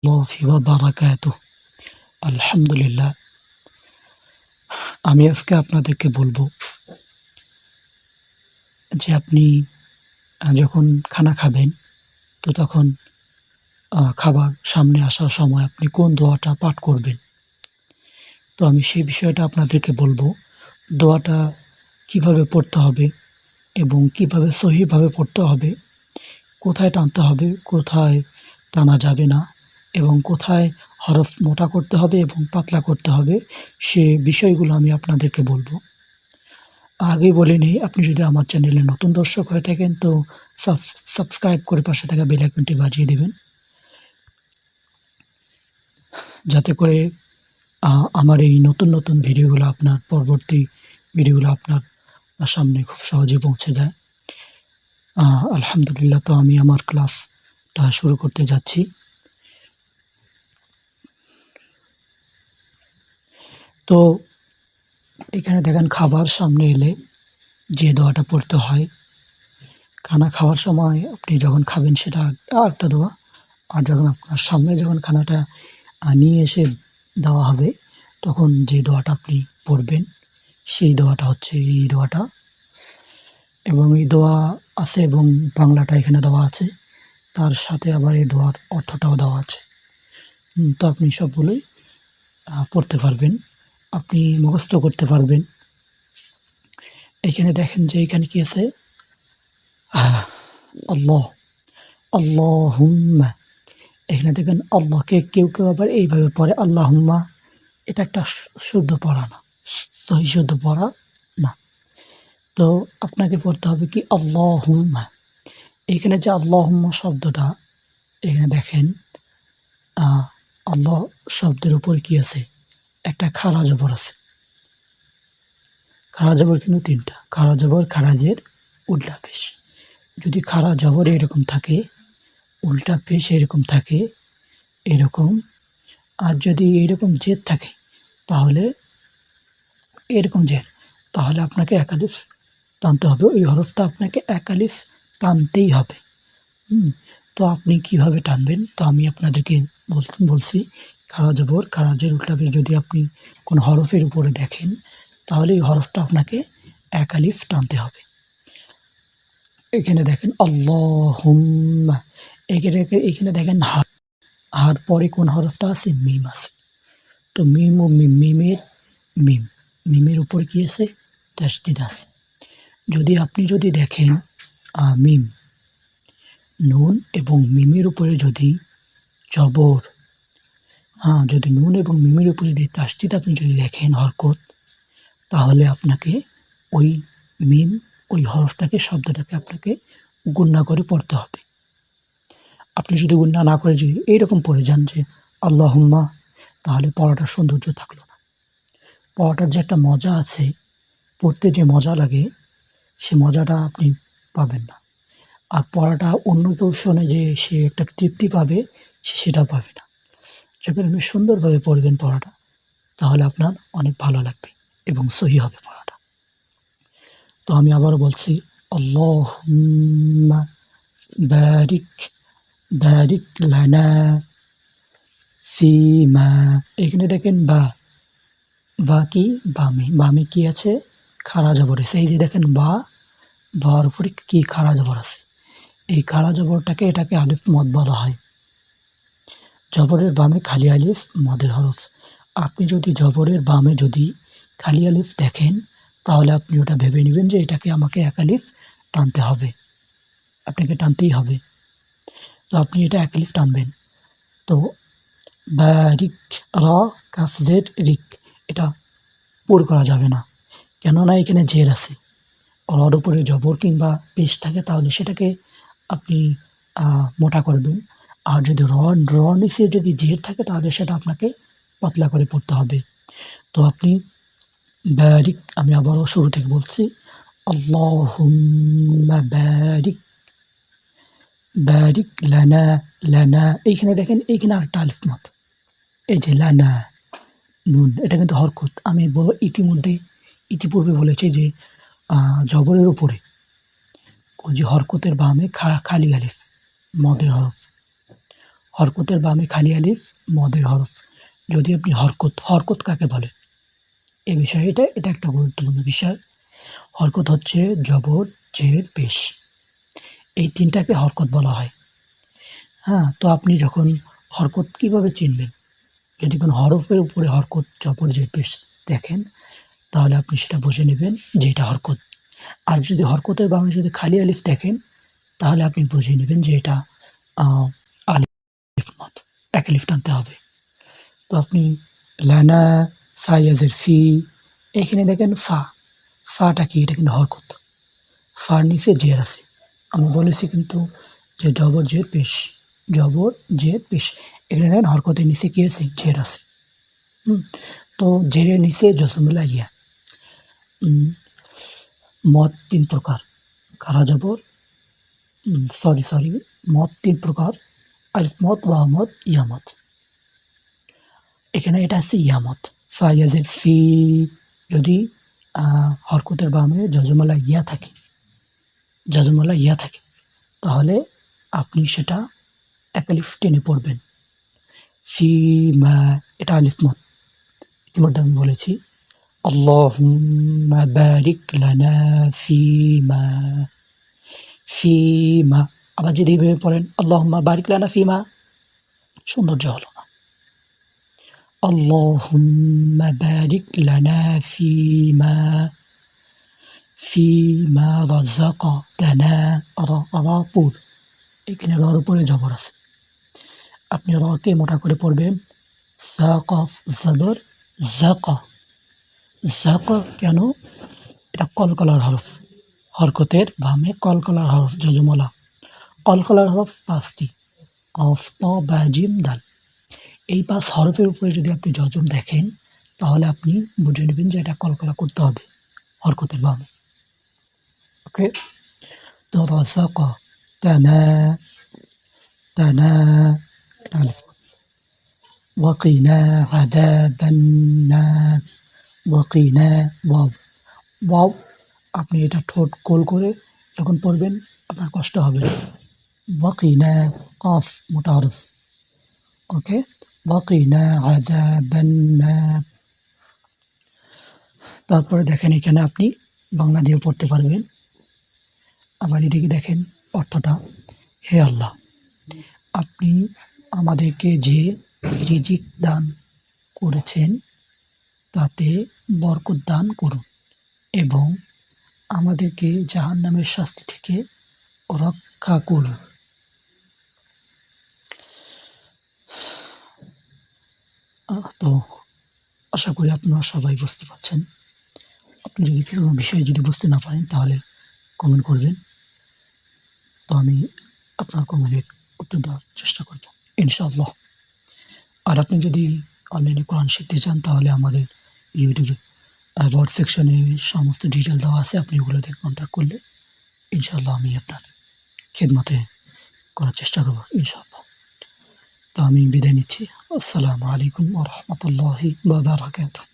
ওয়া বারাকাতুহু। আলহামদুলিল্লাহ। আমি আজকে আপনাদেরকে বলবো যে আপনি যখন খানা খাবেন তো তখন খাবার সামনে আসার সময় আপনি কোন দোয়াটা পাঠ করবেন। তো আমি সেই বিষয়টা আপনাদেরকে বলবো। দোয়াটা কিভাবে পড়তে হবে এবং কিভাবে সহিভাবে পড়তে হবে, কোথায় টানতে হবে, কোথায় টানা যাবে না এবং কোথায় হরফ মোটা করতে হবে এবং পাতলা করতে হবে, সে বিষয়গুলো আমি আপনাদেরকে বলবো। আগেই বলে নেই, আপনি যদি আমার চ্যানেলে নতুন দর্শক হয়ে থাকেন তো সাবস্ক্রাইব করে পাশে থাকা বেল আইকনটি বাজিয়ে দিবেন, যাতে করে আমার এই নতুন ভিডিওগুলো পরবর্তী ভিডিওগুলো আপনার সামনে খুব সহজে পৌঁছে যায়। আলহামদুলিল্লাহ। তো আমি আমার ক্লাসটা শুরু করতে যাচ্ছি। তো এখানে দেখেন, খাবার সামনে এলে যে দোয়াটা পড়তে হয়, খানা খাওয়ার সময় আপনি যখন খাবেন সেটা আরেকটা দোয়া, আর যখন আপনার সামনে যখন খানাটা নিয়ে এসে দেওয়া হবে তখন যে দোয়াটা আপনি পড়বেন সেই দোয়াটা হচ্ছে এই দোয়াটা। এবং এই দোয়া আছে এবং বাংলাটা এখানে দেওয়া আছে, তার সাথে আবার এই দোয়ার অর্থটাও দেওয়া আছে। তো আপনি সবগুলোই পড়তে পারবেন, আপনি মুখস্থ করতে পারবেন। এখানে দেখেন যে এখানে কি আছে, আল্লাহ, আল্লাহুম্মা। এখানে দেখেন আল্লাহকে কেউ আবার এইভাবে পড়ে আল্লাহুম্মা। এটা একটা শুদ্ধ পড়া না, সহি শুদ্ধ পড়া না। তো আপনাকে পড়তে হবে কি আল্লাহুম্মা। এখানে যে আল্লাহুম্মা শব্দটা, এখানে দেখেন আল্লাহ শব্দের উপর কি আছে, একটা খাড়া জবর আছে। খাড়া জবর কিন্তু তিনটা, খাড়া জবর, খারাজের, উল্টা পেশ। যদি খাড়া জবর এরকম থাকে, উল্টা পেশ এরকম থাকে, এরকম, আর যদি এরকম জেদ থাকে তাহলে এরকম জের, তাহলে আপনাকে এক আলিফ টানতে হবে। ওই হরফটা আপনাকে এক আলিফ টানতেই হবে। তো আপনি কিভাবে টানবেন, তো আমি আপনাদেরকে বলছি। খাড়া জবর, খারাজের উল্টা পেশ যদি আপনি কোনো হরফের উপরে দেখেন তাহলে এই হরফটা আপনাকে এক আলিফ টানতে হবে। এখানে দেখেন আল্লাহুম্মা, এখানে দেখেন হার পরে কোন হরফটা আছে, মিম আছে। তো মিম ও মিমের উপর কি আছে, তাসদিদ আছে। যদি দেখেন মিম, নুন এবং মিমের উপরে যদি জবর, যদি নুন এবং মিমের উপরে যদি তাসদিদ আপনি যদি দেখেন হরকত, তাহলে আপনাকে ওই মিম, ওই হরফটাকে, শব্দটাকে আপনাকে গুণনা করে পড়তে হবে। আপনি যদি গুণনা না করে যদি এইরকম পড়ে যান যে আল্লাহুম্মা, তাহলে পড়াটার সৌন্দর্য থাকলো না। পড়াটার যে একটা মজা আছে, পড়তে যে মজা লাগে সে মজাটা আপনি পাবেন না। আর পড়াটা অন্য কেউ শোনে যে সে একটা তৃপ্তি পাবে, সে সেটাও পাবে না। যখন আপনি সুন্দরভাবে পড়বেন পড়াটা, তাহলে আপনার অনেক ভালো লাগবে এবং সহি হবে পড়াটা। তো আমি আবারও বলছি, আল্লাহুম্মা বারিক, বারিক লানা ফিমা। এখানে দেখেন বা কি, বামে কি আছে, খাড়া জবর আছে। এই যে দেখেন বার উপরে কি খাড়া জবর আছে, এই খাড়া জবরটাকে, এটাকে আলিফ মদ বলা হয়। জবরের বামে খালি আলিফ মদের হরফ। আপনি যদি জবরের বামে যদি খালি আলিফ দেখেন তাহলে আপনি ওটা ভেবে নেবেন যে এটাকে আমাকে এক আলিফ টানতে হবে, আপনাকে টানতেই হবে। তো আপনি এটা এক আলিফ টানবেন। তো বারিক, রা কাফ জের রিক, এটা পুর করা যাবে না, কেননা এখানে জের আছে। রর উপরে জবর কিংবা পেশ থাকে তাহলে সেটাকে আপনি মোটা করবেন। আর যদি র নিচে যদি জের থাকে তাহলে সেটা আপনাকে পাতলা করে পড়তে হবে। তো আপনি বারিক, আমি আবারও শুরু থেকে বলছি, আল্লাহুম্মা বারিক, বারিক লানা, লানা। এইখানে দেখেন, এইখানে আরেকটা আলিফ মত, এই যে লানা, নুন, এটা কিন্তু হরকত। আমি ইতিপূর্বে বলেছি যে জবরের উপরে ওই যে হরকতের বামে খালি আলিফ মদের হরফ, হরকতের বামে খালি আলিফ মদের হরফ। যদি আপনি হরকত কাকে বলে? এ বিষয়ে এটা একটা গুরুত্বপূর্ণ বিষয়। হরকত হচ্ছে জবর, জের, পেশ। এই ৩টাকে হরকত বলা হয়। হ্যাঁ? তো আপনি যখন হরকত কিভাবে চিনবেন? যদি কোনো হরফের উপরে হরকত, জবর, জের, পেশ দেখেন, তাহলে আপনি সেটা বুঝে নেবেন যে এটা হরকত। আর যদি হরকতের বামে যদি খালি আলিফ দেখেন, তাহলে আপনি বুঝে নেবেন যে এটা আ আলিফ মদ। ১ আলিফ টানতে হবে। তো আপনি লানা, সাইয়াজের ফি, এখানে দেখেন ফা। ফাটা কি? এটা কিন্তু হরকত। ফার নিচে জের আছে। আমি বলেছি কিন্তু যে জবর, জের, পেশ। জবর, জের, পেশ। এখানে দেখেন হরকতের নিচে কি আছে? জের আছে। তো জেরের নিচে জজমুল্লাহ ইয়া। মদ ৩ প্রকার। খারা জবর, সরি, মদ ৩ প্রকার। আলিফ মদ, ওয়াও মদ, ইয়া মদ। এখানে এটা আছে ইয়া মদ। ফা ইয়াজের ফি, যদি হরকতের বামে জজমুল্লাহ ইয়া থাকে, তাহলে আপনি সেটা ১ আলিফ টেনে পড়বেন। ফিমা, এটা আলিফ মদ। ইতিমধ্যে আমি বলেছি। আল্লাহুম্মা বারিক লানা ফিমা। আবার যদি এভাবে পড়েন আল্লাহুম্মা বারিক লানা ফিমা, সৌন্দর্য হলো না। আল্লাহুম্মা বারিক লানা ফিমা রাযাকাতানা। পুর। এখানে রর উপরে জবর আছে। আপনি রকে মোটা করে পড়বেন। সা কফ জবর যাকা। যাকা কেন? এটা কলকলার হরফ। হরকতের বামে কলকলার হরফ জজমলা। কলকলার হরফ ৫টি। কফ, ত, বা, জিম, দাল। এই ৫ হরফের উপরে যদি আপনি জজম দেখেন, তাহলে আপনি বুঝে নেবেন যে এটা কলকলা করতে হবে হরকতের বামে। ওকে? তো রাযাকা তানা, এটা আলিফ। ওয়াকিনা আযাবান নার। ওয়াকিনা, ওয়াও। আপনি এটা ঠোঁট গোল করে যখন পড়বেন আপনার কষ্ট হবে না। ওয়াকিনা, কফ মোটা হরফ। ওকে? ওয়াকিনা আযাবান নার। তারপরে দেখেন এখানে আপনি বাংলা দিয়েও পড়তে পারবেন। আবার এদিকে দেখেন অর্থটা। হে আল্লাহ, আপনি আমাদেরকে যে রিজিক দান করেছেন তাতে বরকত দান করুন এবং আমাদেরকে জাহান্নামের শাস্তি থেকে রক্ষা করুন। তো আশা করি আপনারা সবাই বুঝতে পারছেন। আপনি যদি কোনো বিষয়ে যদি বুঝতে না পারেন তাহলে কমেন্ট করবেন। তো আমি আপনার কমেন্টের উত্তর দেওয়ার চেষ্টা করব ইনশাআল্লাহ। আর আপনি যদি অনলাইনে কোরআন শিখতে চান তাহলে আমাদের ইউটিউবে অ্যাবাউট সেকশনে সমস্ত ডিটেইল দেওয়া আছে। আপনি ওগুলো থেকে কন্টাক্ট করলে ইনশাআল্লাহ আমি আপনার খেদমতে করার চেষ্টা করব ইনশাআল্লাহ। তো আমি বিদায় নিচ্ছি। আসসালামু আলাইকুম ওয়া রাহমাতুল্লাহি ওয়া বারাকাতুহু।